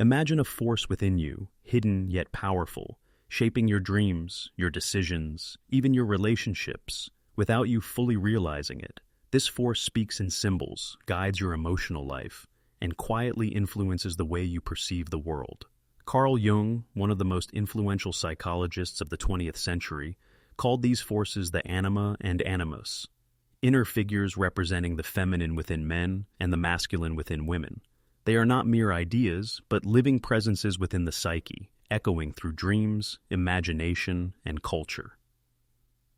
Imagine a force within you, hidden yet powerful, shaping your dreams, your decisions, even your relationships, without you fully realizing it. This force speaks in symbols, guides your emotional life, and quietly influences the way you perceive the world. Carl Jung, one of the most influential psychologists of the 20th century, called these forces the Anima and Animus, inner figures representing the feminine within men and the masculine within women. They are not mere ideas, but living presences within the psyche, echoing through dreams, imagination, and culture.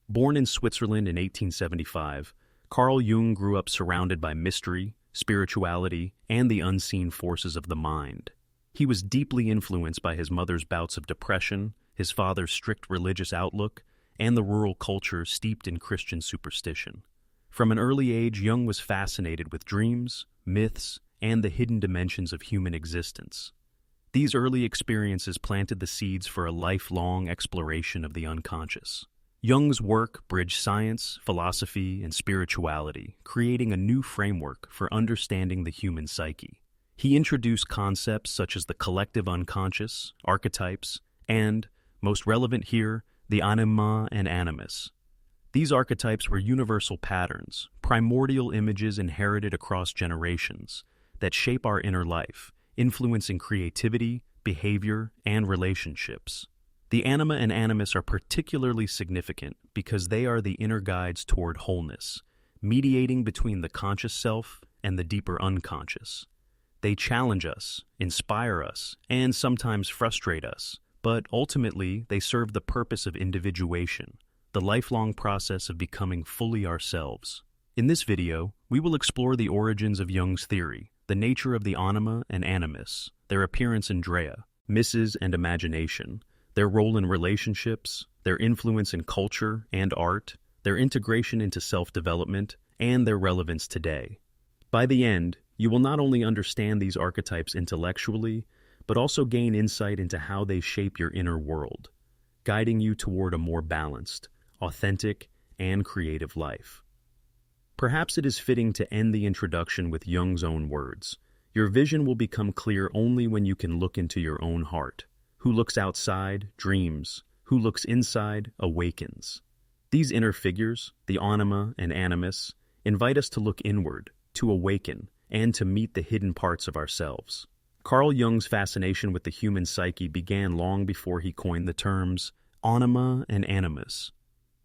Born in Switzerland in 1875, Carl Jung grew up surrounded by mystery, spirituality, and the unseen forces of the mind. He was deeply influenced by his mother's bouts of depression, his father's strict religious outlook, and the rural culture steeped in Christian superstition. From an early age, Jung was fascinated with dreams, myths, and the hidden dimensions of human existence. These early experiences planted the seeds for a lifelong exploration of the unconscious. Jung's work bridged science, philosophy, and spirituality, creating a new framework for understanding the human psyche. He introduced concepts such as the collective unconscious, archetypes, and, most relevant here, the Anima and Animus. These archetypes were universal patterns, primordial images inherited across generations, that shape our inner life, influencing creativity, behavior, and relationships. The Anima and Animus are particularly significant because they are the inner guides toward wholeness, mediating between the conscious self and the deeper unconscious. They challenge us, inspire us, and sometimes frustrate us, but ultimately they serve the purpose of individuation, the lifelong process of becoming fully ourselves. In this video, we will explore the origins of Jung's theory, the nature of the Anima and Animus, their appearance in Drea, misses and imagination, their role in relationships, their influence in culture and art, their integration into self-development, and their relevance today. By the end, you will not only understand these archetypes intellectually, but also gain insight into how they shape your inner world, guiding you toward a more balanced, authentic, and creative life. Perhaps it is fitting to end the introduction with Jung's own words. Your vision will become clear only when you can look into your own heart. Who looks outside, dreams. Who looks inside, awakens. These inner figures, the Anima and Animus, invite us to look inward, to awaken, and to meet the hidden parts of ourselves. Carl Jung's fascination with the human psyche began long before he coined the terms Anima and Animus.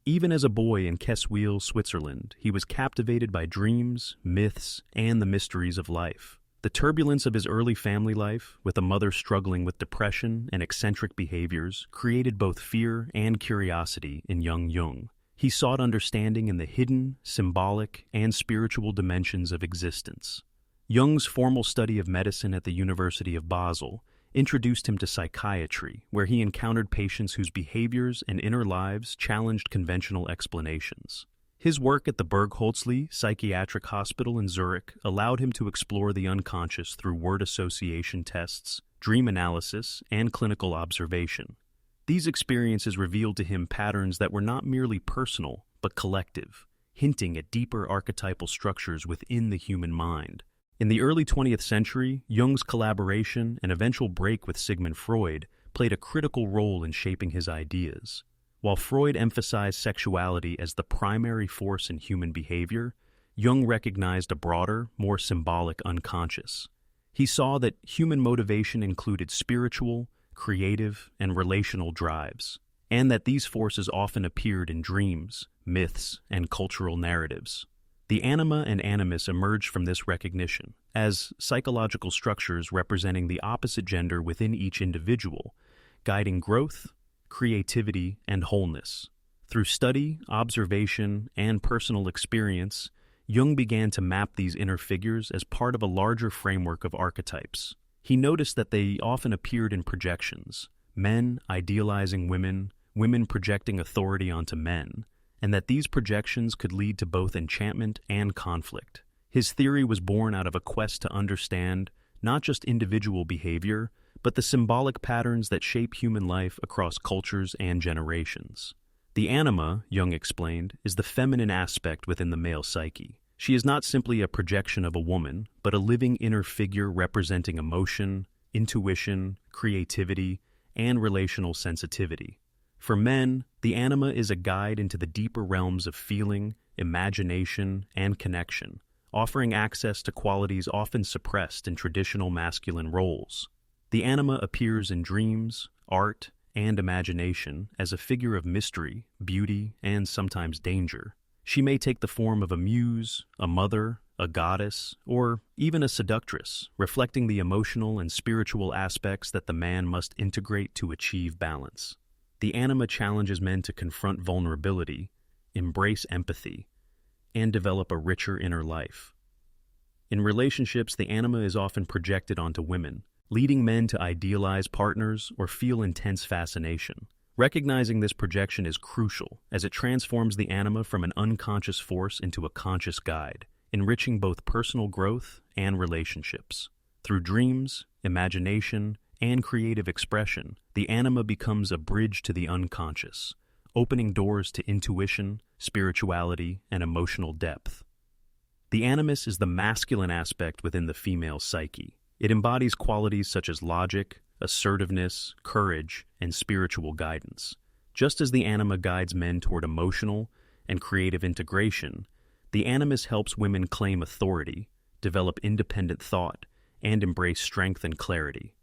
Even as a boy in Keswil, Switzerland, he was captivated by dreams, myths, and the mysteries of life. The turbulence of his early family life, with a mother struggling with depression and eccentric behaviors, created both fear and curiosity in young Jung. He sought understanding in the hidden, symbolic, and spiritual dimensions of existence. Jung's formal study of medicine at the University of Basel introduced him to psychiatry, where he encountered patients whose behaviors and inner lives challenged conventional explanations. His work at the Burgholzli Psychiatric Hospital in Zurich allowed him to explore the unconscious through word association tests, dream analysis, and clinical observation. These experiences revealed to him patterns that were not merely personal, but collective, hinting at deeper archetypal structures within the human mind. In the early 20th century, Jung's collaboration and eventual break with Sigmund Freud played a critical role in shaping his ideas. While Freud emphasized sexuality as the primary force in human behavior, Jung recognized a broader, more symbolic unconscious. He saw that human motivation included spiritual, creative, and relational drives, and that these forces often appeared in dreams, myths, and cultural narratives. The Anima and Animus emerged from this recognition as psychological structures representing the opposite gender within each individual, guiding growth, creativity, and wholeness. Through study, observation, and personal experience, Jung began to map these inner figures as part of a larger framework of archetypes. He noticed that they often appeared in projections, men idealizing women, women projecting authority onto men, and that these projections could lead to both enchantment and conflict. His theory was born out of a quest to understand not just individual behavior, but the symbolic patterns that shape human life across cultures and generations. The anima, Jung explained, is the feminine aspect within the male psyche. She is not simply a projection of a woman, but a living inner figure representing emotion, intuition, creativity, and relational sensitivity. For men, the anima is a guide into the deeper realms of feeling, imagination, and connection, offering access to qualities often suppressed in traditional masculine roles. The anima appears in dreams, art, and imagination as a figure of mystery, beauty, and sometimes danger. She may take the form of a muse, a mother, a goddess, or even a seductress, reflecting the emotional and spiritual aspects that the man must integrate to achieve balance. The anima challenges men to confront vulnerability, embrace empathy, and develop a richer inner life. In relationships, the anima is often projected onto women, leading men to idealize partners or feel intense fascination. Recognizing this projection is crucial, as it transforms the anima from an unconscious force into a conscious guide, enriching both personal growth and relationships. Through dreams, imagination, and creative expression, the anima becomes a bridge to the unconscious, opening doors to intuition, spirituality, and emotional depth. The animus is the masculine aspect within the female psyche. It embodies qualities such as logic, assertiveness, courage, and spiritual guidance. Just as the anima guides men toward emotional and creative integration, the animus helps women claim authority, develop independent thought, and embrace strength and clarity.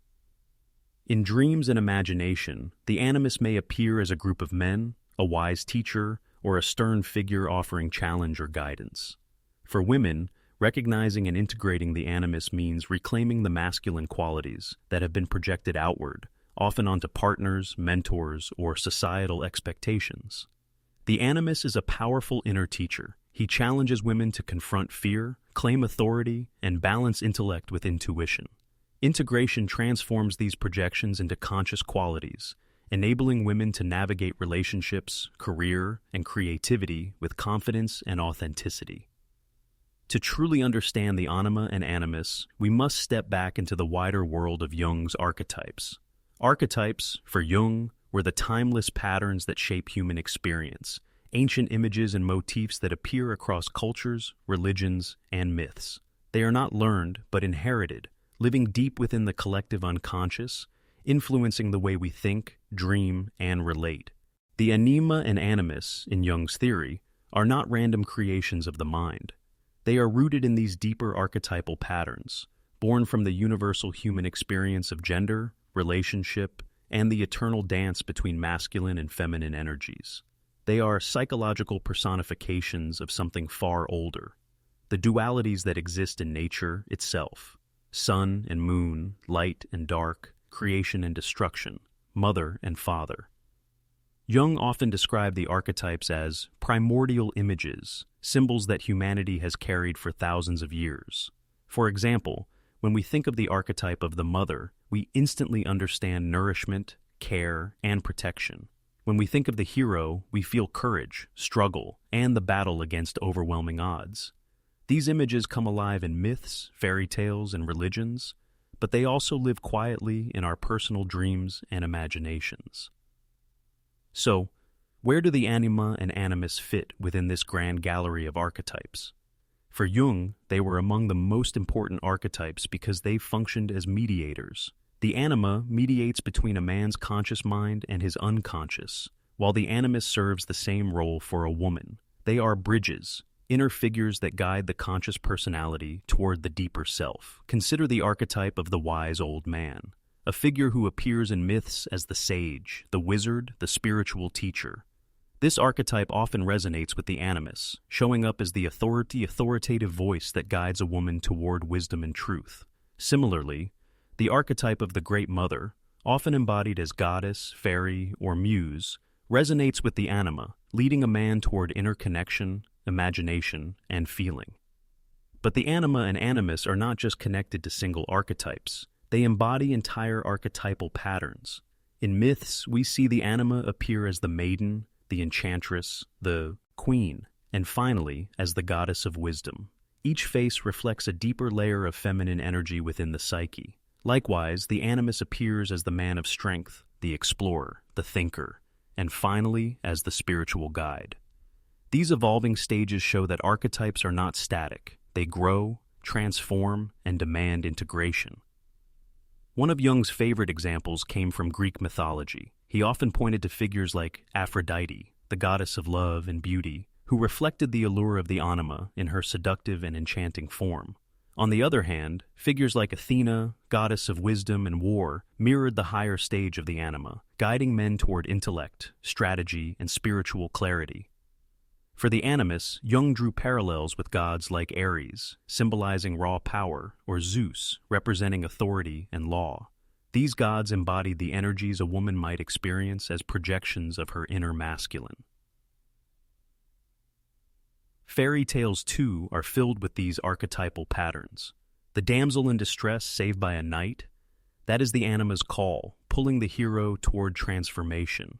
In dreams and imagination, the animus may appear as a group of men, a wise teacher, or a stern figure offering challenge or guidance. For women, recognizing and integrating the animus means reclaiming the masculine qualities that have been projected outward, often onto partners, mentors, or societal expectations. The animus is a powerful inner teacher. He challenges women to confront fear, claim authority, and balance intellect with intuition. Integration transforms these projections into conscious qualities, enabling women to navigate relationships, career, and creativity with confidence and authenticity. To truly understand the anima and animus, we must step back into the wider world of Jung's archetypes. Archetypes, for Jung, were the timeless patterns that shape human experience, ancient images and motifs that appear across cultures, religions, and myths. They are not learned, but inherited, living deep within the collective unconscious, influencing the way we think, dream, and relate. The anima and animus, in Jung's theory, are not random creations of the mind. They are rooted in these deeper archetypal patterns, born from the universal human experience of gender, relationship, and the eternal dance between masculine and feminine energies. They are psychological personifications of something far older, the dualities that exist in nature itself: sun and moon, light and dark, creation and destruction, mother and father. Jung often described the archetypes as primordial images, symbols that humanity has carried for thousands of years. For example, when we think of the archetype of the mother, we instantly understand nourishment, care, and protection. When we think of the hero, we feel courage, struggle, and the battle against overwhelming odds. These images come alive in myths, fairy tales, and religions, but they also live quietly in our personal dreams and imaginations. So, where do the anima and animus fit within this grand gallery of archetypes? For Jung, they were among the most important archetypes because they functioned as mediators. The anima mediates between a man's conscious mind and his unconscious, while the animus serves the same role for a woman. They are bridges, inner figures that guide the conscious personality toward the deeper self. Consider the archetype of the wise old man, a figure who appears in myths as the sage, the wizard, the spiritual teacher. This archetype often resonates with the animus, showing up as the authoritative voice that guides a woman toward wisdom and truth. Similarly, the archetype of the Great Mother, often embodied as goddess, fairy, or muse, resonates with the anima, leading a man toward inner connection, imagination, and feeling. But the anima and animus are not just connected to single archetypes. They embody entire archetypal patterns. In myths, we see the anima appear as the maiden, the enchantress, the queen, and finally, as the goddess of wisdom. Each face reflects a deeper layer of feminine energy within the psyche. Likewise, the animus appears as the man of strength, the explorer, the thinker, and finally, as the spiritual guide. These evolving stages show that archetypes are not static. They grow, transform, and demand integration. One of Jung's favorite examples came from Greek mythology. He often pointed to figures like Aphrodite, the goddess of love and beauty, who reflected the allure of the anima in her seductive and enchanting form. On the other hand, figures like Athena, goddess of wisdom and war, mirrored the higher stage of the anima, guiding men toward intellect, strategy, and spiritual clarity. For the animus, Jung drew parallels with gods like Ares, symbolizing raw power, or Zeus, representing authority and law. These gods embodied the energies a woman might experience as projections of her inner masculine. Fairy tales, too, are filled with these archetypal patterns. The damsel in distress saved by a knight, that is the anima's call, pulling the hero toward transformation.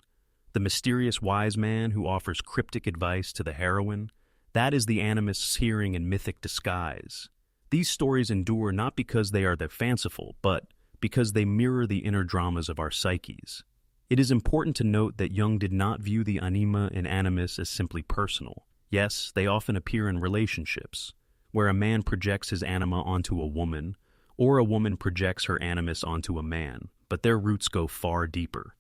The mysterious wise man who offers cryptic advice to the heroine, that is the animus hearing in mythic disguise. These stories endure not because they are fanciful, but because they mirror the inner dramas of our psyches. It is important to note that Jung did not view the anima and animus as simply personal. Yes, they often appear in relationships, where a man projects his anima onto a woman, or a woman projects her animus onto a man, but their roots go far deeper.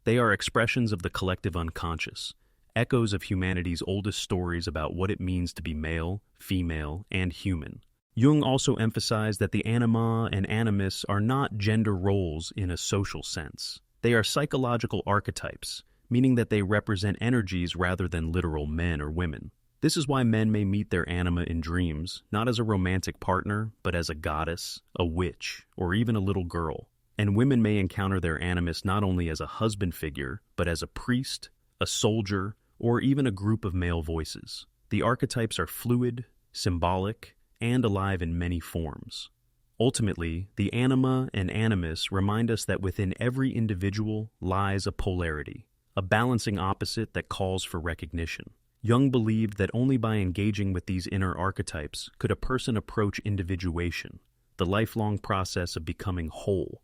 They are expressions of the collective unconscious, echoes of humanity's oldest stories about what it means to be male, female, and human. Jung also emphasized that the anima and animus are not gender roles in a social sense. They are psychological archetypes, meaning that they represent energies rather than literal men or women. This is why men may meet their anima in dreams, not as a romantic partner, but as a goddess, a witch, or even a little girl. And women may encounter their animus not only as a husband figure, but as a priest, a soldier, or even a group of male voices. The archetypes are fluid, symbolic, and alive in many forms. Ultimately, the anima and animus remind us that within every individual lies a polarity, a balancing opposite that calls for recognition. Jung believed that only by engaging with these inner archetypes could a person approach individuation, the lifelong process of becoming whole.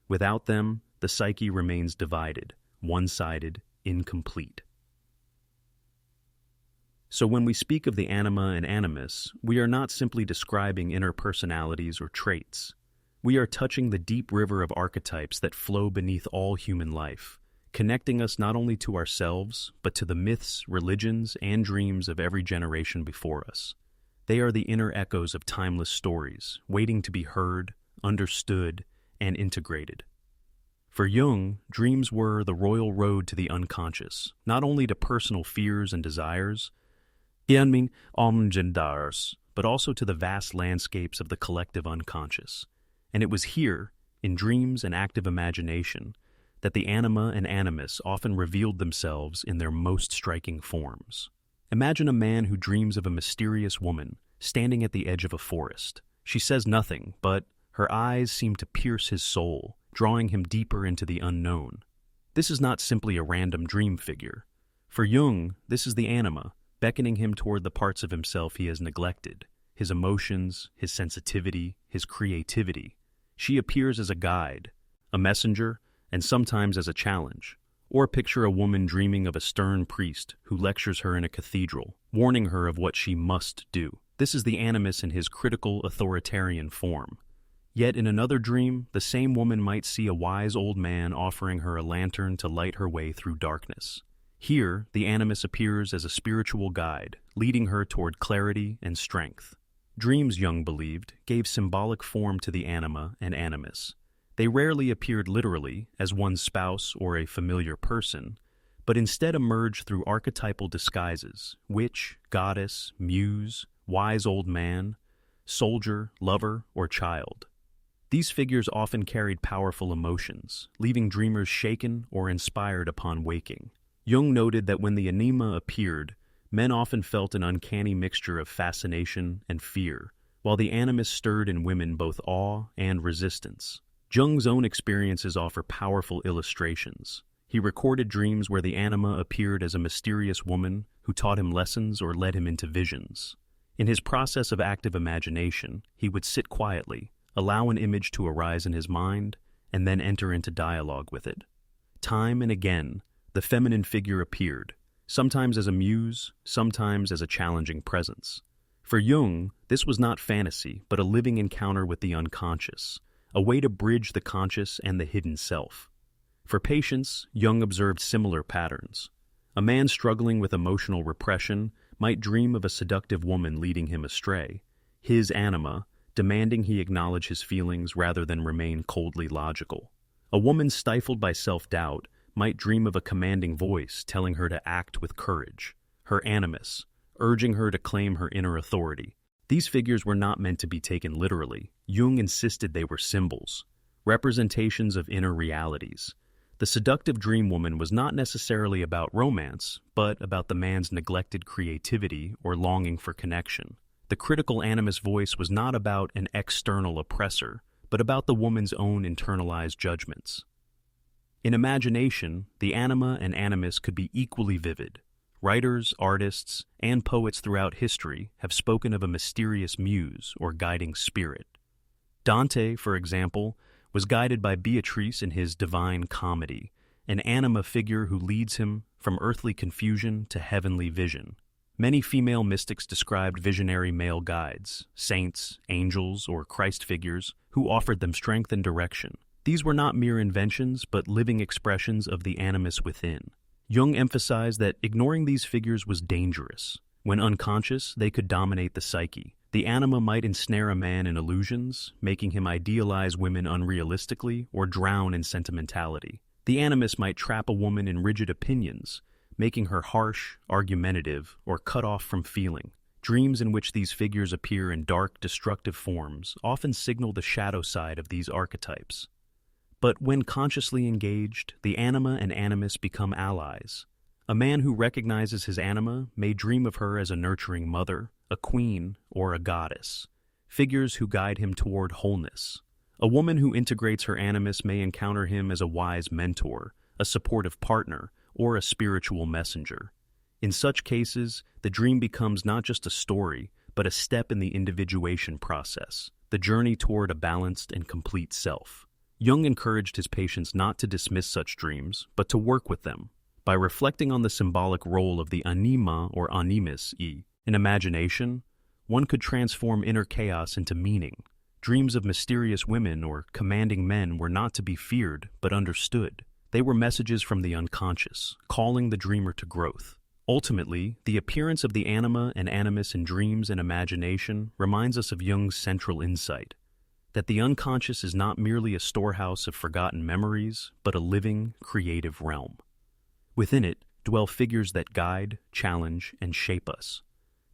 Without them, the psyche remains divided, one-sided, incomplete. So when we speak of the anima and animus, we are not simply describing inner personalities or traits. We are touching the deep river of archetypes that flow beneath all human life, connecting us not only to ourselves, but to the myths, religions, and dreams of every generation before us. They are the inner echoes of timeless stories, waiting to be heard, understood, and integrated. For Jung, dreams were the royal road to the unconscious, not only to personal fears and desires, but also to the vast landscapes of the collective unconscious. And it was here, in dreams and active imagination, that the anima and animus often revealed themselves in their most striking forms. Imagine a man who dreams of a mysterious woman standing at the edge of a forest. She says nothing, but her eyes seem to pierce his soul, drawing him deeper into the unknown. This is not simply a random dream figure. For Jung, this is the anima, beckoning him toward the parts of himself he has neglected, his emotions, his sensitivity, his creativity. She appears as a guide, a messenger, and sometimes as a challenge. Or picture a woman dreaming of a stern priest who lectures her in a cathedral, warning her of what she must do. This is the animus in his critical, authoritarian form. Yet in another dream, the same woman might see a wise old man offering her a lantern to light her way through darkness. Here, the animus appears as a spiritual guide, leading her toward clarity and strength. Dreams, Jung believed, gave symbolic form to the anima and animus. They rarely appeared literally, as one's spouse or a familiar person, but instead emerged through archetypal disguises: witch, goddess, muse, wise old man, soldier, lover, or child. These figures often carried powerful emotions, leaving dreamers shaken or inspired upon waking. Jung noted that when the anima appeared, men often felt an uncanny mixture of fascination and fear, while the animus stirred in women both awe and resistance. Jung's own experiences offer powerful illustrations. He recorded dreams where the anima appeared as a mysterious woman who taught him lessons or led him into visions. In his process of active imagination, he would sit quietly, allow an image to arise in his mind, and then enter into dialogue with it. Time and again, the feminine figure appeared, sometimes as a muse, sometimes as a challenging presence. For Jung, this was not fantasy, but a living encounter with the unconscious, a way to bridge the conscious and the hidden self. For patients, Jung observed similar patterns. A man struggling with emotional repression might dream of a seductive woman leading him astray, his anima, demanding he acknowledge his feelings rather than remain coldly logical. A woman stifled by self-doubt might dream of a commanding voice telling her to act with courage, her animus, urging her to claim her inner authority. These figures were not meant to be taken literally. Jung insisted they were symbols, representations of inner realities. The seductive dream woman was not necessarily about romance, but about the man's neglected creativity or longing for connection. The critical animus voice was not about an external oppressor, but about the woman's own internalized judgments. In imagination, the anima and animus could be equally vivid. Writers, artists, and poets throughout history have spoken of a mysterious muse or guiding spirit. Dante, for example, was guided by Beatrice in his Divine Comedy, an anima figure who leads him from earthly confusion to heavenly vision. Many female mystics described visionary male guides, saints, angels, or Christ figures, who offered them strength and direction. These were not mere inventions, but living expressions of the animus within. Jung emphasized that ignoring these figures was dangerous. When unconscious, they could dominate the psyche. The anima might ensnare a man in illusions, making him idealize women unrealistically or drown in sentimentality. The animus might trap a woman in rigid opinions, making her harsh, argumentative, or cut off from feeling. Dreams in which these figures appear in dark, destructive forms often signal the shadow side of these archetypes. But when consciously engaged, the anima and animus become allies. A man who recognizes his anima may dream of her as a nurturing mother, a queen, or a goddess, figures who guide him toward wholeness. A woman who integrates her animus may encounter him as a wise mentor, a supportive partner, or a spiritual messenger. In such cases, the dream becomes not just a story, but a step in the individuation process, the journey toward a balanced and complete self. Jung encouraged his patients not to dismiss such dreams, but to work with them. By reflecting on the symbolic role of the anima or animus in imagination, one could transform inner chaos into meaning. Dreams of mysterious women or commanding men were not to be feared, but understood. They were messages from the unconscious, calling the dreamer to growth. Ultimately, the appearance of the anima and animus in dreams and imagination reminds us of Jung's central insight, that the unconscious is not merely a storehouse of forgotten memories, but a living, creative realm. Within it dwell figures that guide, challenge, and shape us.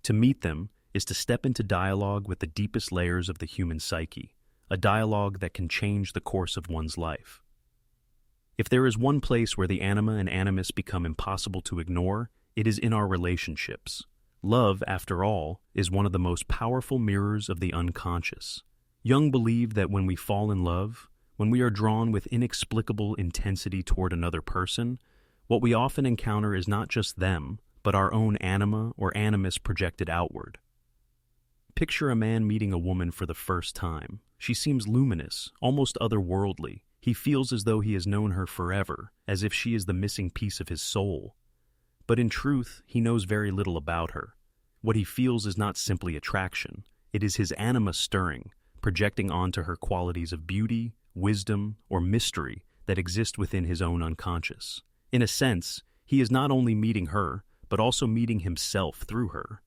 To meet them is to step into dialogue with the deepest layers of the human psyche, a dialogue that can change the course of one's life. If there is one place where the anima and animus become impossible to ignore, it is in our relationships. Love, after all, is one of the most powerful mirrors of the unconscious. Jung believed that when we fall in love, when we are drawn with inexplicable intensity toward another person, what we often encounter is not just them, but our own anima or animus projected outward. Picture a man meeting a woman for the first time. She seems luminous, almost otherworldly. He feels as though he has known her forever, as if she is the missing piece of his soul. But in truth, he knows very little about her. What he feels is not simply attraction. It is his anima stirring, projecting onto her qualities of beauty, wisdom, or mystery that exist within his own unconscious. In a sense, he is not only meeting her, but also meeting himself through her.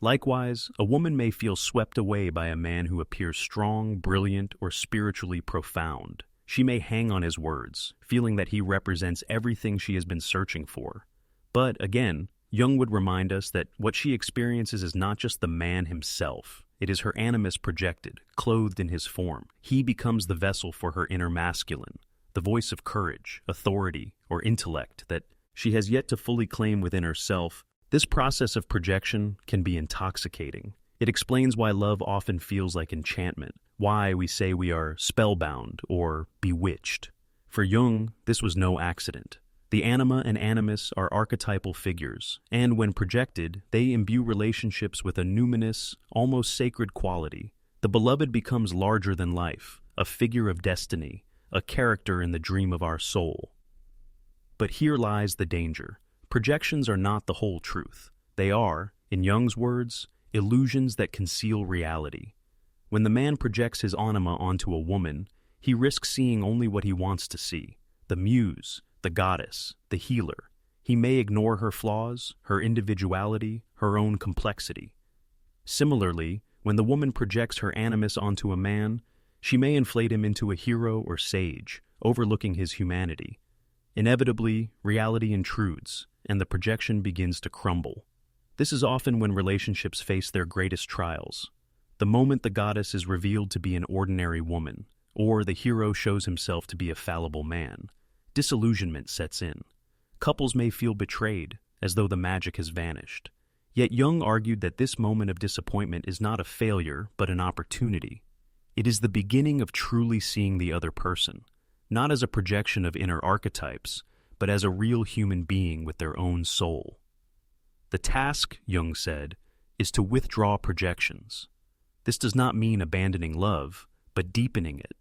Likewise, a woman may feel swept away by a man who appears strong, brilliant, or spiritually profound. She may hang on his words, feeling that he represents everything she has been searching for. But again, Jung would remind us that what she experiences is not just the man himself. It is her animus projected, clothed in his form. He becomes the vessel for her inner masculine, the voice of courage, authority, or intellect that she has yet to fully claim within herself. This process of projection can be intoxicating. It explains why love often feels like enchantment, why we say we are spellbound or bewitched. For Jung, this was no accident. The anima and animus are archetypal figures, and when projected, they imbue relationships with a numinous, almost sacred quality. The beloved becomes larger than life, a figure of destiny, a character in the dream of our soul. But here lies the danger. Projections are not the whole truth. They are, in Jung's words, illusions that conceal reality. When the man projects his anima onto a woman, he risks seeing only what he wants to see: the muse, the goddess, the healer. He may ignore her flaws, her individuality, her own complexity. Similarly, when the woman projects her animus onto a man, she may inflate him into a hero or sage, overlooking his humanity. Inevitably, reality intrudes, and the projection begins to crumble. This is often when relationships face their greatest trials. The moment the goddess is revealed to be an ordinary woman, or the hero shows himself to be a fallible man, disillusionment sets in. Couples may feel betrayed, as though the magic has vanished. Yet Jung argued that this moment of disappointment is not a failure, but an opportunity. It is the beginning of truly seeing the other person, not as a projection of inner archetypes, but as a real human being with their own soul. The task, Jung said, is to withdraw projections. This does not mean abandoning love, but deepening it.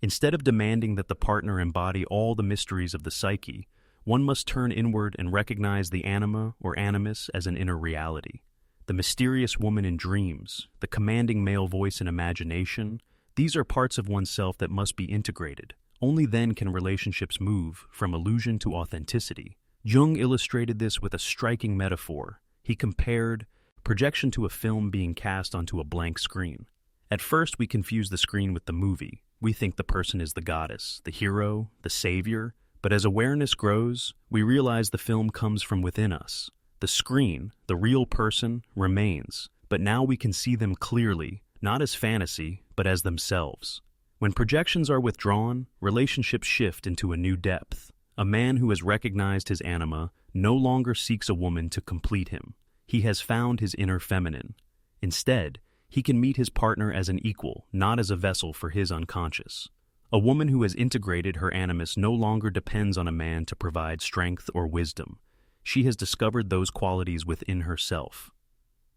Instead of demanding that the partner embody all the mysteries of the psyche, one must turn inward and recognize the anima or animus as an inner reality. The mysterious woman in dreams, the commanding male voice in imagination, these are parts of oneself that must be integrated. Only then can relationships move from illusion to authenticity. Jung illustrated this with a striking metaphor. He compared projection to a film being cast onto a blank screen. At first, we confuse the screen with the movie. We think the person is the goddess, the hero, the savior. But as awareness grows, we realize the film comes from within us. The screen, the real person, remains, but now we can see them clearly, not as fantasy, but as themselves. When projections are withdrawn, relationships shift into a new depth. A man who has recognized his anima no longer seeks a woman to complete him. He has found his inner feminine. Instead, he can meet his partner as an equal, not as a vessel for his unconscious. A woman who has integrated her animus no longer depends on a man to provide strength or wisdom. She has discovered those qualities within herself.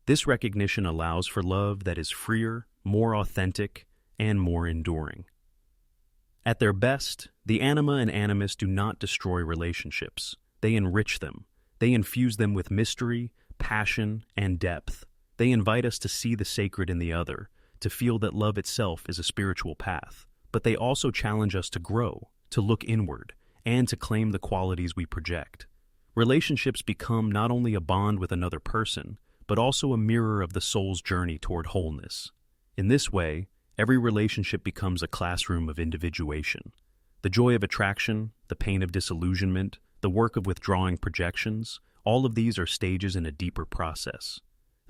This recognition allows for love that is freer, more authentic, and more enduring. At their best, the anima and animus do not destroy relationships. They enrich them. They infuse them with mystery, passion, and depth. They invite us to see the sacred in the other, to feel that love itself is a spiritual path. But they also challenge us to grow, to look inward, and to claim the qualities we project. Relationships become not only a bond with another person, but also a mirror of the soul's journey toward wholeness. In this way, every relationship becomes a classroom of individuation. The joy of attraction, the pain of disillusionment, the work of withdrawing projections, all of these are stages in a deeper process.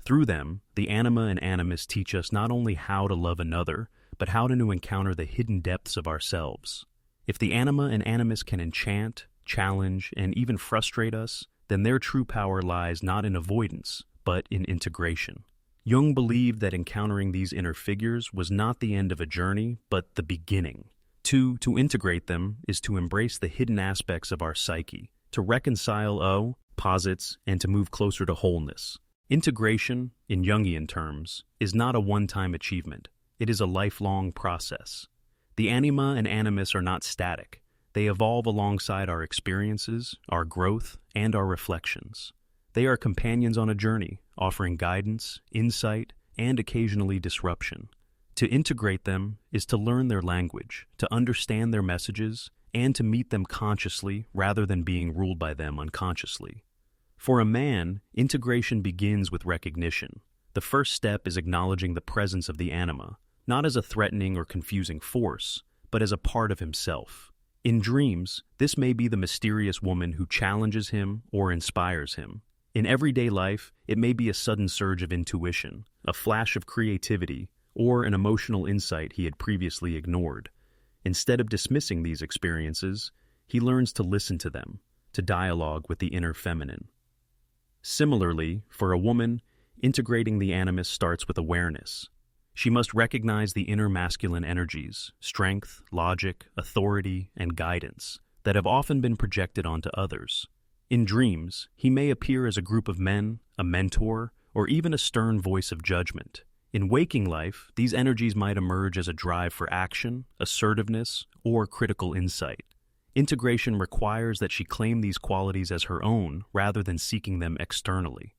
Through them, the anima and animus teach us not only how to love another, but how to encounter the hidden depths of ourselves. If the anima and animus can enchant, challenge, and even frustrate us, then their true power lies not in avoidance, but in integration. Jung believed that encountering these inner figures was not the end of a journey, but the beginning. To integrate them is to embrace the hidden aspects of our psyche, to reconcile posits, and to move closer to wholeness. Integration, in Jungian terms, is not a one-time achievement. It is a lifelong process. The anima and animus are not static. They evolve alongside our experiences, our growth, and our reflections. They are companions on a journey, offering guidance, insight, and occasionally disruption. To integrate them is to learn their language, to understand their messages, and to meet them consciously rather than being ruled by them unconsciously. For a man, integration begins with recognition. The first step is acknowledging the presence of the anima, not as a threatening or confusing force, but as a part of himself. In dreams, this may be the mysterious woman who challenges him or inspires him. In everyday life, it may be a sudden surge of intuition, a flash of creativity, or an emotional insight he had previously ignored. Instead of dismissing these experiences, he learns to listen to them, to dialogue with the inner feminine. Similarly, for a woman, integrating the animus starts with awareness. She must recognize the inner masculine energies, strength, logic, authority, and guidance that have often been projected onto others. In dreams, he may appear as a group of men, a mentor, or even a stern voice of judgment. In waking life, these energies might emerge as a drive for action, assertiveness, or critical insight. Integration requires that she claim these qualities as her own rather than seeking them externally.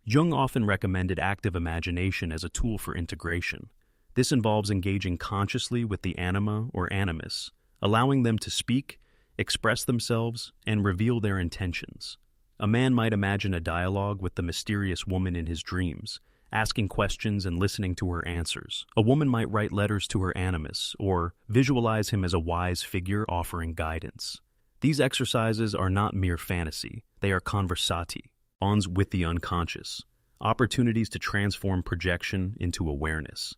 Jung often recommended active imagination as a tool for integration. This involves engaging consciously with the anima or animus, allowing them to speak, express themselves, and reveal their intentions. A man might imagine a dialogue with the mysterious woman in his dreams, asking questions and listening to her answers. A woman might write letters to her animus, or visualize him as a wise figure offering guidance. These exercises are not mere fantasy, they are conversati, bonds with the unconscious, opportunities to transform projection into awareness.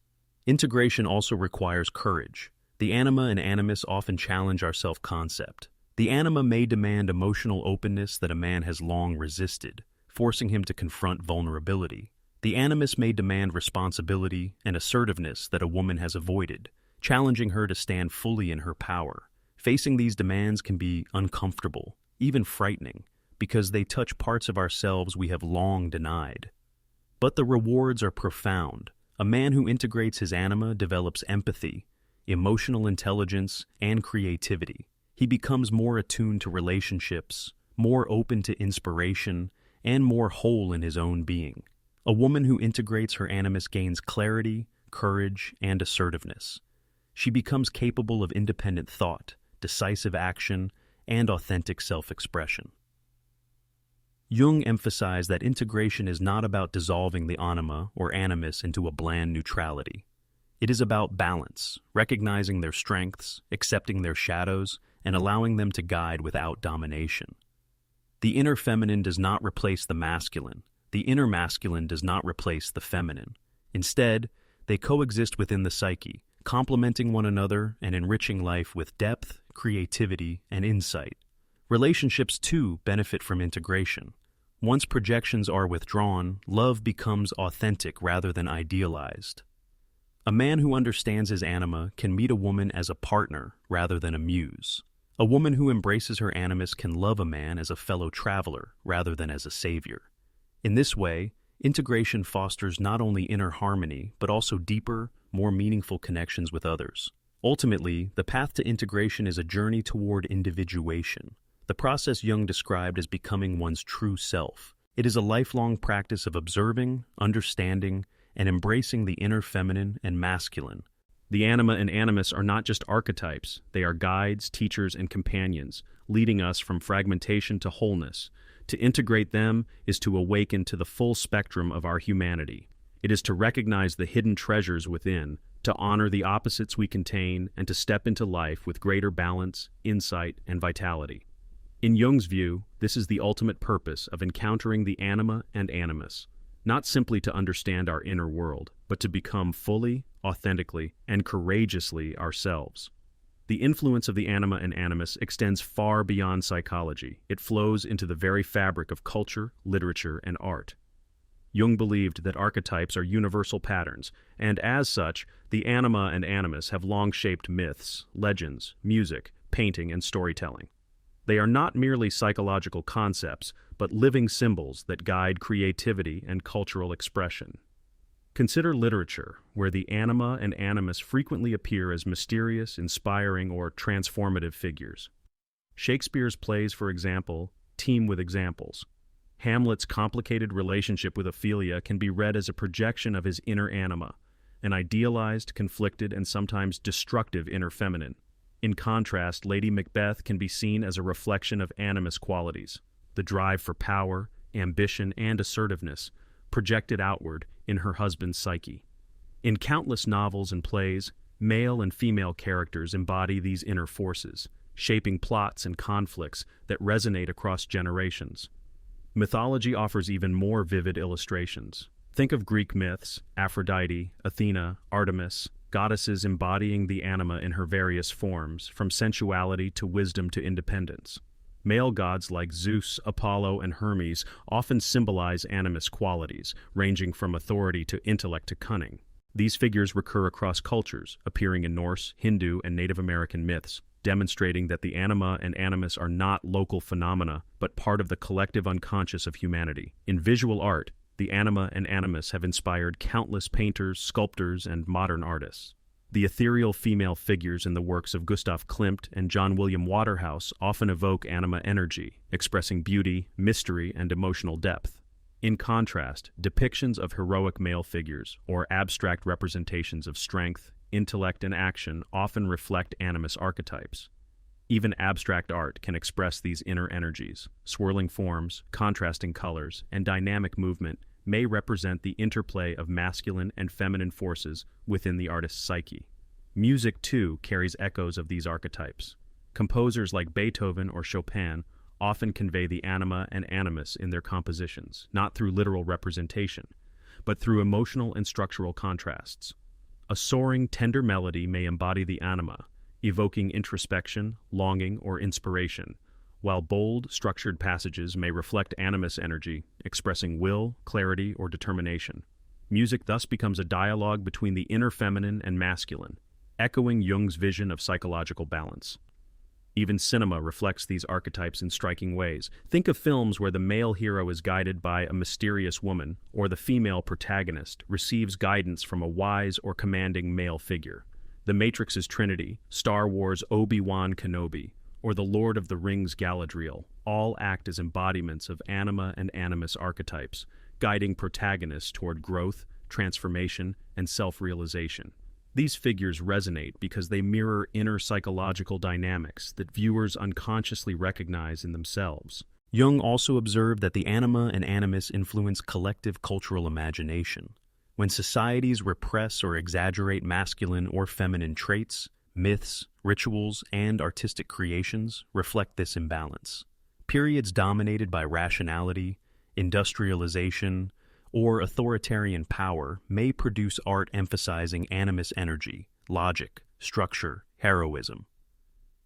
Integration also requires courage. The anima and animus often challenge our self-concept. The anima may demand emotional openness that a man has long resisted, forcing him to confront vulnerability. The animus may demand responsibility and assertiveness that a woman has avoided, challenging her to stand fully in her power. Facing these demands can be uncomfortable, even frightening, because they touch parts of ourselves we have long denied. But the rewards are profound. A man who integrates his anima develops empathy, emotional intelligence, and creativity. He becomes more attuned to relationships, more open to inspiration, and more whole in his own being. A woman who integrates her animus gains clarity, courage, and assertiveness. She becomes capable of independent thought, decisive action, and authentic self-expression. Jung emphasized that integration is not about dissolving the anima or animus into a bland neutrality. It is about balance, recognizing their strengths, accepting their shadows, and allowing them to guide without domination. The inner feminine does not replace the masculine. The inner masculine does not replace the feminine. Instead, they coexist within the psyche, complementing one another and enriching life with depth, creativity, and insight. Relationships, too, benefit from integration. Once projections are withdrawn, love becomes authentic rather than idealized. A man who understands his anima can meet a woman as a partner rather than a muse. A woman who embraces her animus can love a man as a fellow traveler rather than as a savior. In this way, integration fosters not only inner harmony, but also deeper, more meaningful connections with others. Ultimately, the path to integration is a journey toward individuation, the process Jung described as becoming one's true self. It is a lifelong practice of observing, understanding, and embracing the inner feminine and masculine. The anima and animus are not just archetypes, they are guides, teachers, and companions, leading us from fragmentation to wholeness. To integrate them is to awaken to the full spectrum of our humanity. It is to recognize the hidden treasures within, to honor the opposites we contain, and to step into life with greater balance, insight, and vitality. In Jung's view, this is the ultimate purpose of encountering the anima and animus, not simply to understand our inner world, but to become fully, authentically, and courageously ourselves. The influence of the anima and animus extends far beyond psychology. It flows into the very fabric of culture, literature, and art. Jung believed that archetypes are universal patterns, and as such, the anima and animus have long shaped myths, legends, music, painting, and storytelling. They are not merely psychological concepts, but living symbols that guide creativity and cultural expression. Consider literature, where the anima and animus frequently appear as mysterious, inspiring, or transformative figures. Shakespeare's plays, for example, teem with examples. Hamlet's complicated relationship with Ophelia can be read as a projection of his inner anima, an idealized, conflicted, and sometimes destructive inner feminine. In contrast, Lady Macbeth can be seen as a reflection of animus qualities, the drive for power, ambition, and assertiveness, projected outward in her husband's Psyche. In countless novels and plays, male and female characters embody these inner forces, shaping plots and conflicts that resonate across generations. Mythology offers even more vivid illustrations. Think of Greek myths, Aphrodite, Athena, Artemis, goddesses embodying the anima in her various forms, from sensuality to wisdom to independence. Male gods like Zeus, Apollo, and Hermes often symbolize animus qualities, ranging from authority to intellect to cunning. These figures recur across cultures, appearing in Norse, Hindu, and Native American myths, demonstrating that the anima and animus are not local phenomena, but part of the collective unconscious of humanity. In visual art, the anima and animus have inspired countless painters, sculptors, and modern artists. The ethereal female figures in the works of Gustav Klimt and John William Waterhouse often evoke anima energy, expressing beauty, mystery, and emotional depth. In contrast, depictions of heroic male figures, or abstract representations of strength, intellect, and action often reflect animus archetypes. Even abstract art can express these inner energies. Swirling forms, contrasting colors, and dynamic movement may represent the interplay of masculine and feminine forces within the artist's psyche. Music, too, carries echoes of these archetypes. Composers like Beethoven or Chopin often convey the anima and animus in their compositions, not through literal representation, but through emotional and structural contrasts. A soaring, tender melody may embody the anima, evoking introspection, longing, or inspiration, while bold, structured passages may reflect animus energy, expressing will, clarity, or determination. Music thus becomes a dialogue between the inner feminine and masculine, echoing Jung's vision of psychological balance. Even cinema reflects these archetypes in striking ways. Think of films where the male hero is guided by a mysterious woman, or the female protagonist receives guidance from a wise or commanding male figure. The Matrix's Trinity, Star Wars' Obi-Wan Kenobi, or the Lord of the Rings Galadriel all act as embodiments of anima and animus archetypes, guiding protagonists toward growth, transformation, and self-realization. These figures resonate because they mirror inner psychological dynamics that viewers unconsciously recognize in themselves. Jung also observed that the anima and animus influence collective cultural imagination. When societies repress or exaggerate masculine or feminine traits, myths, rituals, and artistic creations reflect this imbalance. Periods dominated by rationality, industrialization, or authoritarian power may produce art emphasizing animus energy, logic, structure, heroism.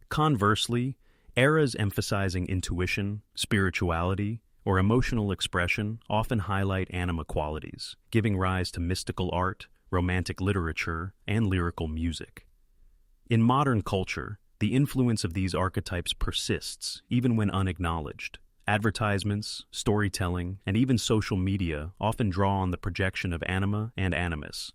Conversely, eras emphasizing intuition, spirituality, or emotional expression often highlight anima qualities, giving rise to mystical art, romantic literature, and lyrical music. In modern culture, the influence of these archetypes persists even when unacknowledged. Advertisements, storytelling, and even social media often draw on the projection of anima and animus,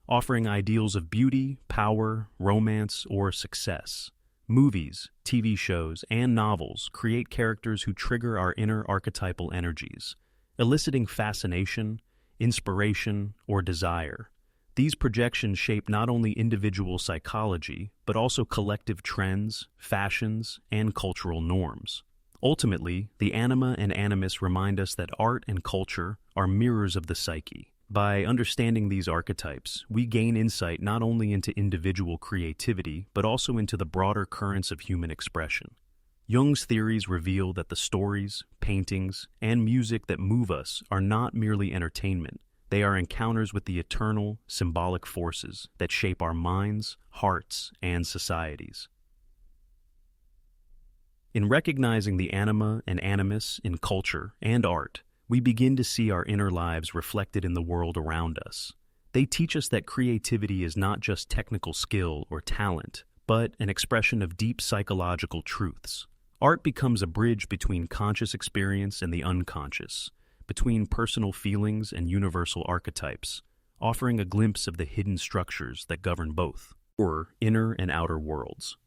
offering ideals of beauty, power, romance, or success. Movies, TV shows, and novels create characters who trigger our inner archetypal energies, eliciting fascination, inspiration, or desire. These projections shape not only individual psychology, but also collective trends, fashions, and cultural norms. Ultimately, the anima and animus remind us that art and culture are mirrors of the psyche. By understanding these archetypes, we gain insight not only into individual creativity, but also into the broader currents of human expression. Jung's theories reveal that the stories, paintings, and music that move us are not merely entertainment. They are encounters with the eternal, symbolic forces that shape our minds, hearts, and societies. In recognizing the anima and animus in culture and art, we begin to see our inner lives reflected in the world around us. They teach us that creativity is not just technical skill or talent, but an expression of deep psychological truths. Art becomes a bridge between conscious experience and the unconscious, between personal feelings and universal archetypes, offering a glimpse of the hidden structures that govern both, or inner and outer worlds.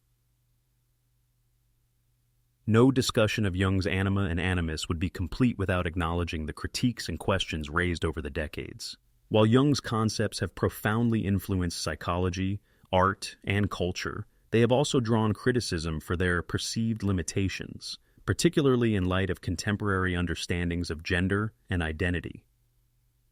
No discussion of Jung's anima and animus would be complete without acknowledging the critiques and questions raised over the decades. While Jung's concepts have profoundly influenced psychology, art, and culture, they have also drawn criticism for their perceived limitations, particularly in light of contemporary understandings of gender and identity.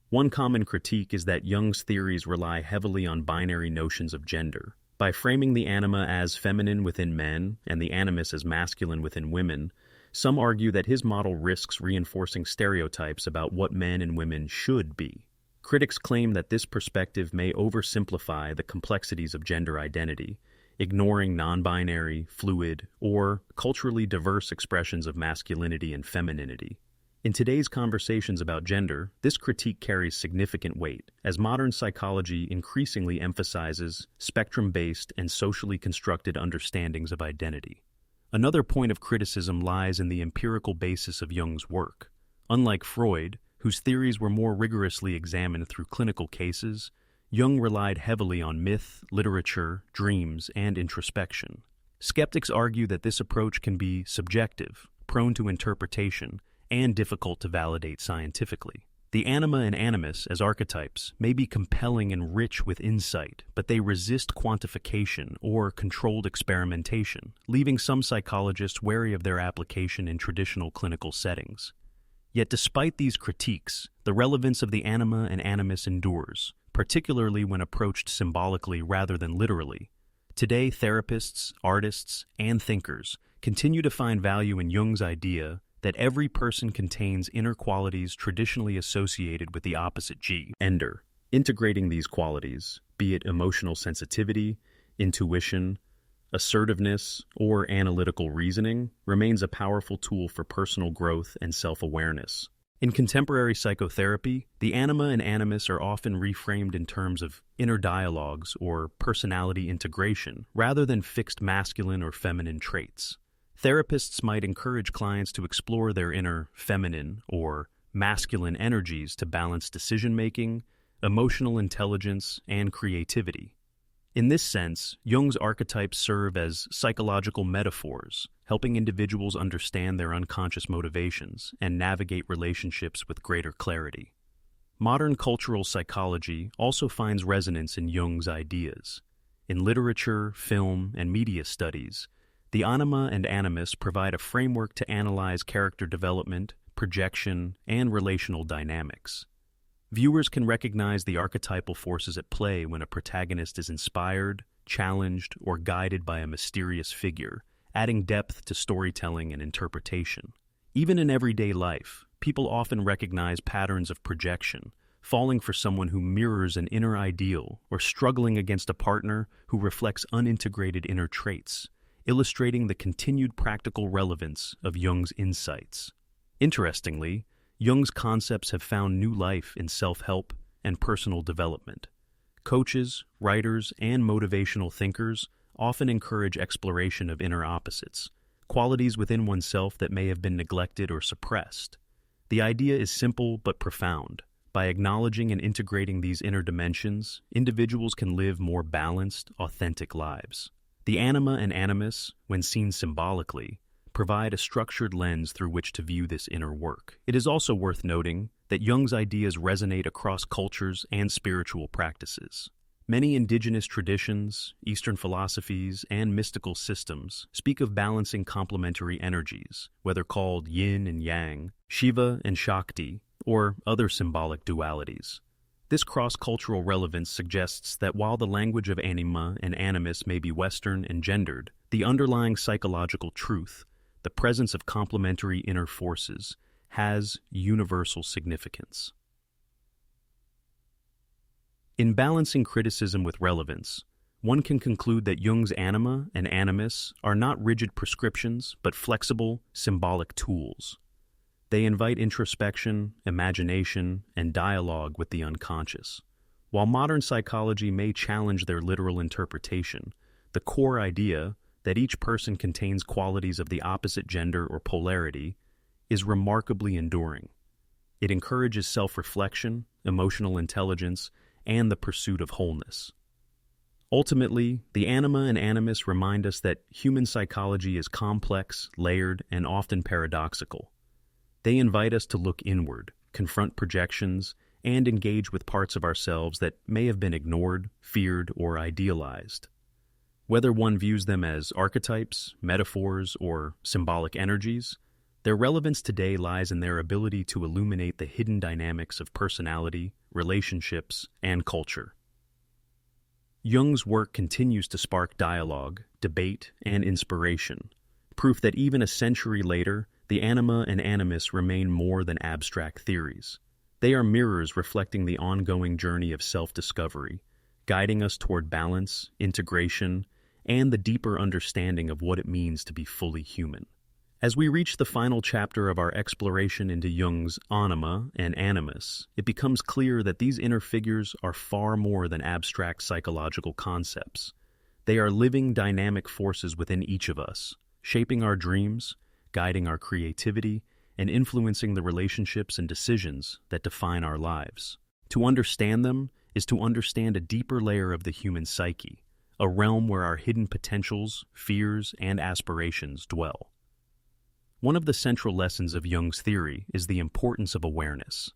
One common critique is that Jung's theories rely heavily on binary notions of gender. By framing the anima as feminine within men and the animus as masculine within women, some argue that his model risks reinforcing stereotypes about what men and women should be. Critics claim that this perspective may oversimplify the complexities of gender identity, ignoring non-binary, fluid, or culturally diverse expressions of masculinity and femininity. In today's conversations about gender, this critique carries significant weight, as modern psychology increasingly emphasizes spectrum-based and socially constructed understandings of identity. Another point of criticism lies in the empirical basis of Jung's work. Unlike Freud, whose theories were more rigorously examined through clinical cases, Jung relied heavily on myth, literature, dreams, and introspection. Skeptics argue that this approach can be subjective, prone to interpretation, and difficult to validate scientifically. The anima and animus, as archetypes, may be compelling and rich with insight, but they resist quantification or controlled experimentation, leaving some psychologists wary of their application in traditional clinical settings. Yet despite these critiques, the relevance of the anima and animus endures, particularly when approached symbolically rather than literally. Today, therapists, artists, and thinkers continue to find value in Jung's idea that every person contains inner qualities traditionally associated with the opposite gender. Integrating these qualities, be it emotional sensitivity, intuition, assertiveness, or analytical reasoning, remains a powerful tool for personal growth and self-awareness. In contemporary psychotherapy, the anima and animus are often reframed in terms of inner dialogues or personality integration, rather than fixed masculine or feminine traits. Therapists might encourage clients to explore their inner feminine or masculine energies to balance decision-making, emotional intelligence, and creativity. In this sense, Jung's archetypes serve as psychological metaphors, helping individuals understand their unconscious motivations and navigate relationships with greater clarity. Modern cultural psychology also finds resonance in Jung's ideas. In literature, film, and media studies, the anima and animus provide a framework to analyze character development, projection, and relational dynamics. Viewers can recognize the archetypal forces at play when a protagonist is inspired, challenged, or guided by a mysterious figure, adding depth to storytelling and interpretation. Even in everyday life, people often recognize patterns of projection, falling for someone who mirrors an inner ideal or struggling against a partner who reflects unintegrated inner traits, illustrating the continued practical relevance of Jung's insights. Interestingly, Jung's concepts have found new life in self-help and personal development. Coaches, writers, and motivational thinkers often encourage exploration of inner opposites, qualities within oneself that may have been neglected or suppressed. The idea is simple but profound. By acknowledging and integrating these inner dimensions, individuals can live more balanced, authentic lives. The anima and animus, when seen symbolically, provide a structured lens through which to view this inner work. It is also worth noting that Jung's ideas resonate across cultures and spiritual practices. Many indigenous traditions, Eastern philosophies, and mystical systems speak of balancing complementary energies, whether called yin and yang, Shiva and Shakti, or other symbolic dualities. This cross-cultural relevance suggests that while the language of anima and animus may be Western and gendered, the underlying psychological truth, the presence of complementary inner forces, has universal significance. In balancing criticism with relevance, one can conclude that Jung's anima and animus are not rigid prescriptions, but flexible, symbolic tools. They invite introspection, imagination, and dialogue with the unconscious. While modern psychology may challenge their literal interpretation, the core idea that each person contains qualities of the opposite gender or polarity is remarkably enduring. It encourages self-reflection, emotional intelligence, and the pursuit of wholeness. Ultimately, the anima and animus remind us that human psychology is complex, layered, and often paradoxical. They invite us to look inward, confront projections, and engage with parts of ourselves that may have been ignored, feared, or idealized. Whether one views them as archetypes, metaphors, or symbolic energies, their relevance today lies in their ability to illuminate the hidden dynamics of personality, relationships, and culture. Jung's work continues to spark dialogue, debate, and inspiration, proof that even a century later, the anima and animus remain more than abstract theories. They are mirrors reflecting the ongoing journey of self-discovery, guiding us toward balance, integration, and the deeper understanding of what it means to be fully human. As we reach the final chapter of our exploration into Jung's anima and animus, it becomes clear that these inner figures are far more than abstract psychological concepts. They are living, dynamic forces within each of us, shaping our dreams, guiding our creativity, and influencing the relationships and decisions that define our lives. To understand them is to understand a deeper layer of the human psyche, a realm where our hidden potentials, fears, and aspirations dwell. One of the central lessons of Jung's theory is the importance of awareness.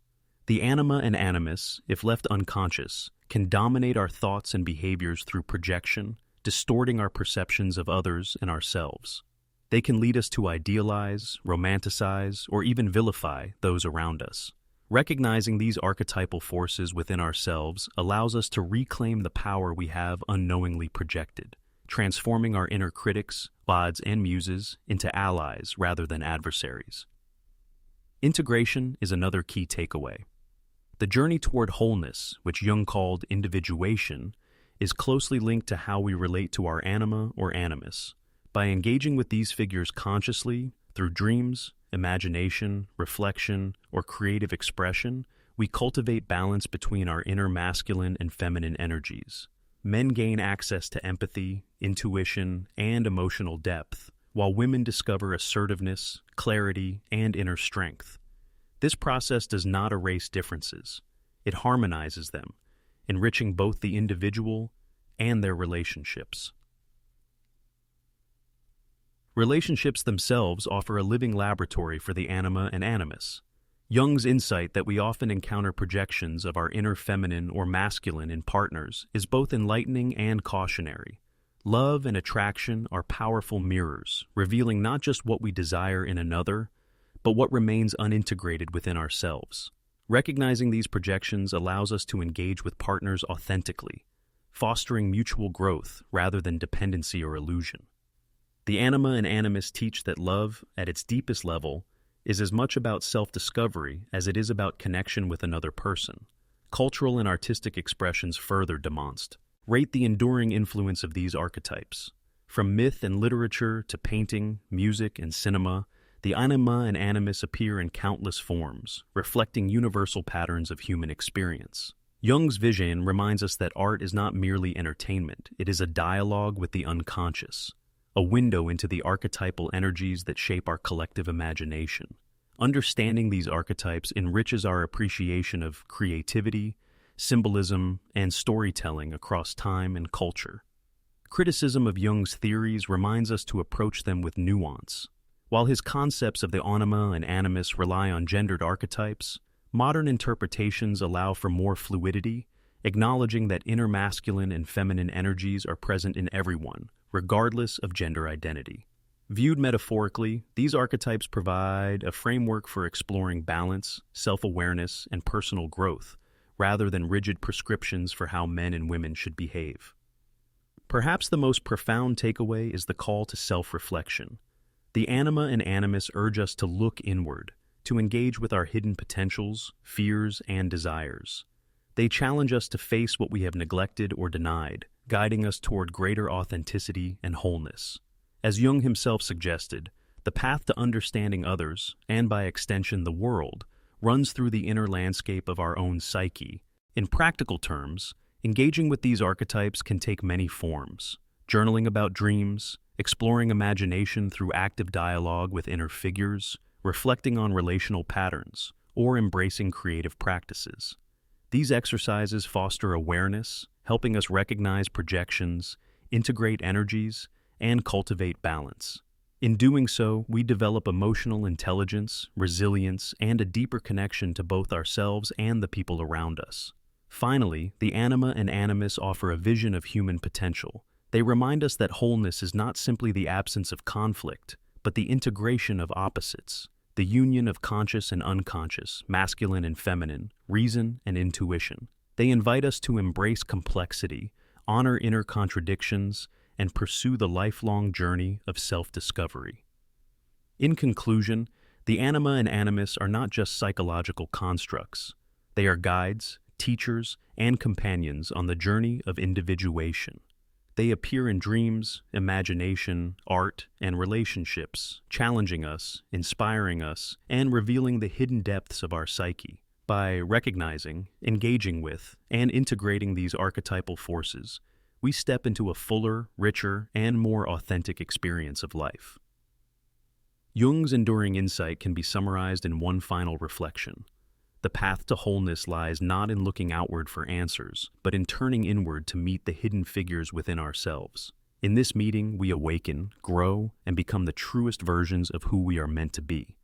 The anima and animus, if left unconscious, can dominate our thoughts and behaviors through projection, distorting our perceptions of others and ourselves. They can lead us to idealize, romanticize, or even vilify those around us. Recognizing these archetypal forces within ourselves allows us to reclaim the power we have unknowingly projected, transforming our inner critics, gods, and muses into allies rather than adversaries. Integration is another key takeaway. The journey toward wholeness, which Jung called individuation, is closely linked to how we relate to our anima or animus. By engaging with these figures consciously, through dreams, imagination, reflection, or creative expression, we cultivate balance between our inner masculine and feminine energies. Men gain access to empathy, intuition, and emotional depth, while women discover assertiveness, clarity, and inner strength. This process does not erase differences. It harmonizes them, enriching both the individual and their relationships. Relationships themselves offer a living laboratory for the anima and animus. Jung's insight that we often encounter projections of our inner feminine or masculine in partners is both enlightening and cautionary. Love and attraction are powerful mirrors, revealing not just what we desire in another, but what remains unintegrated within ourselves. Recognizing these projections allows us to engage with partners authentically, fostering mutual growth rather than dependency or illusion. The anima and animus teach that love, at its deepest level, is as much about self-discovery as it is about connection with another person. Cultural and artistic expressions further demonstrate the enduring influence of these archetypes. From myth and literature to painting, music, and cinema, the anima and animus appear in countless forms, reflecting universal patterns of human experience. Jung's vision reminds us that art is not merely entertainment, it is a dialogue with the unconscious, a window into the archetypal energies that shape our collective imagination. Understanding these archetypes enriches our appreciation of creativity, symbolism, and storytelling across time and culture. Criticism of Jung's theories reminds us to approach them with nuance. While his concepts of the anima and animus rely on gendered archetypes, modern interpretations allow for more fluidity, acknowledging that inner masculine and feminine energies are present in everyone, regardless of gender identity. Viewed metaphorically, these archetypes provide a framework for exploring balance, self-awareness, and personal growth, rather than rigid prescriptions for how men and women should behave. Perhaps the most profound takeaway is the call to self-reflection. The anima and animus urge us to look inward, to engage with our hidden potentials, fears, and desires. They challenge us to face what we have neglected or denied, guiding us toward greater authenticity and wholeness. As Jung himself suggested, the path to understanding others, and by extension the world, runs through the inner landscape of our own psyche. In practical terms, engaging with these archetypes can take many forms: journaling about dreams, exploring imagination through active dialogue with inner figures, reflecting on relational patterns, or embracing creative practices. These exercises foster awareness, helping us recognize projections, integrate energies, and cultivate balance. In doing so, we develop emotional intelligence, resilience, and a deeper connection to both ourselves and the people around us. Finally, the anima and animus offer a vision of human potential. They remind us that wholeness is not simply the absence of conflict, but the integration of opposites, the union of conscious and unconscious, masculine and feminine, reason and intuition. They invite us to embrace complexity, honor inner contradictions, and pursue the lifelong journey of self-discovery. In conclusion, the anima and animus are not just psychological constructs. They are guides, teachers, and companions on the journey of individuation. They appear in dreams, imagination, art, and relationships, challenging us, inspiring us, and revealing the hidden depths of our psyche. By recognizing, engaging with, and integrating these archetypal forces, we step into a fuller, richer, and more authentic experience of life. Jung's enduring insight can be summarized in one final reflection. The path to wholeness lies not in looking outward for answers, but in turning inward to meet the hidden figures within ourselves. In this meeting, we awaken, grow, and become the truest versions of who we are meant to be.